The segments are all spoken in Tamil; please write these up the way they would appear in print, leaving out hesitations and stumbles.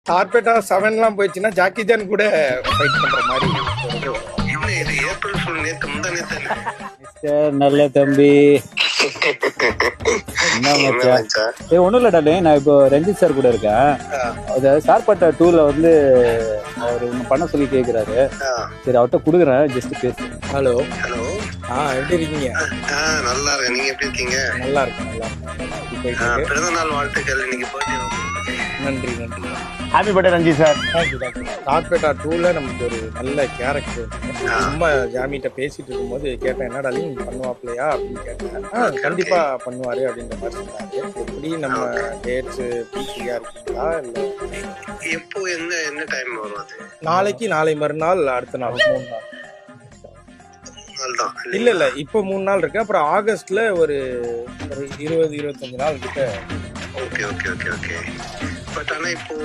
கார்பெட்டா 7 போயிடுச்சுன்னா ஜாக்கி ஜான் கூட ஃபைட் பண்ற மாதிரி. இது ஏப்ரல் ஃபுல் நேத்து முந்தா நேத்து நல்ல தம்பி. என்ன மச்சான்? ஒன்றும் இல்லை டாலே, நான் இப்போ ரஞ்சித் சார் கூட இருக்கேன். அதாவது சார்பட்டா 2ல வந்து அவர் ஒன்று பண்ண சொல்லி கேட்குறாரு. சரி அவர்கிட்ட கொடுக்குறேன், ஜஸ்ட் பேசு. Hello hello. எப்படி இருக்கீங்க? நல்லா இருக்கேன். நீங்க எப்படி இருக்கீங்க? நல்லா இருக்கேன், நல்லா இருக்கேன். பிறந்த நாள் வாழ்த்துக்கள். இன்னைக்கு பர்த்டே. நன்றி நன்றி. Happy birthday Ranjith sir. கார்பெட்டா 2ல நமக்கு ஒரு நல்ல கேரக்டர். ரொம்ப ஜாமிட்ட பேசிட்டு இருக்கும்போது கேட்டேன், என்னடா நீங்க பண்ணுவாப்லையா அப்படின்னு கேட்டேன். கண்டிப்பா பண்ணுவாரு அப்படின்ற மாதிரி சொன்னாரு. எப்படி நம்ம டேட்ஸ் ஃப்ரீயா இருக்கீங்களா இல்ல எப்போ என்ன டைம் வரும் அது? நாளைக்கு, நாளை மறுநாள், அடுத்த நாள் 3 நாள். தான் இல்ல இப்போ 3 நாள் இருக்கு. அப்புறம் ஆகஸ்ட்ல ஒரு 20-25 நாள் கிட்ட. Okay okay okay okay. But ஆனா இப்போ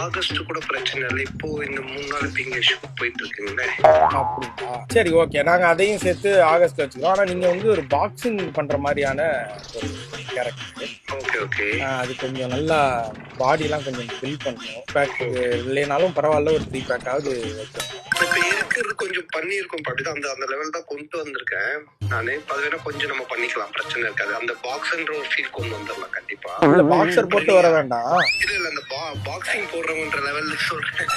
ஆகஸ்ட் கூட பிரச்சனை இல்லை. இப்போ இந்த 3 நாள் இப்போ இங்க ஷூட் போயிட்டு இருக்குங்களே. அப்படிங்களா? சரி ஓகே, நாங்க அதையும் சேர்த்து ஆகஸ்ட்ல வச்சுக்கிறோம். ஆனா நீங்க வந்து ஒரு பாக்ஸிங் பண்ற மாதிரியான ஒரு கேரக்டர். Okay okay. அது கொஞ்சம் நல்லா பாடியெல்லாம் கொஞ்சம் பில்ட் பண்ணணும். பேக் இல்லைனாலும் பரவாயில்ல, ஒரு 3 பேக்காவது வைக்கணும். இப்ப இருக்கிறது கொஞ்சம் பண்ணியிருக்கோம். அப்படிதான் அந்த லெவல் தான் கொண்டு வந்திருக்கேன் நானே. அது வேணா கொஞ்சம் நம்ம பண்ணிக்கலாம், பிரச்சனை இருக்காது. அந்த பாக்ஸ்ன்ற ஒரு ஃபீல் கொண்டு வந்துடலாம் கண்டிப்பா. இல்ல பாக்ஸர் போட்டு வர வேண்டாம். இல்ல அந்த பாக்ஸிங் போடுறவன்ற லெவல்ல சொல்றேன்.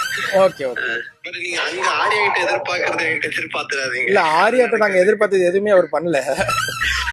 Okay okay. பட் நீங்க அங்க ஆடியா கிட்ட எதிர்பார்க்கறது என்கிட்ட எதிர்பார்த்துறாதீங்க. இல்ல ஆரியாட்ட நாங்க எதிர்பார்த்தது எதுவுமே அவர் பண்ணல.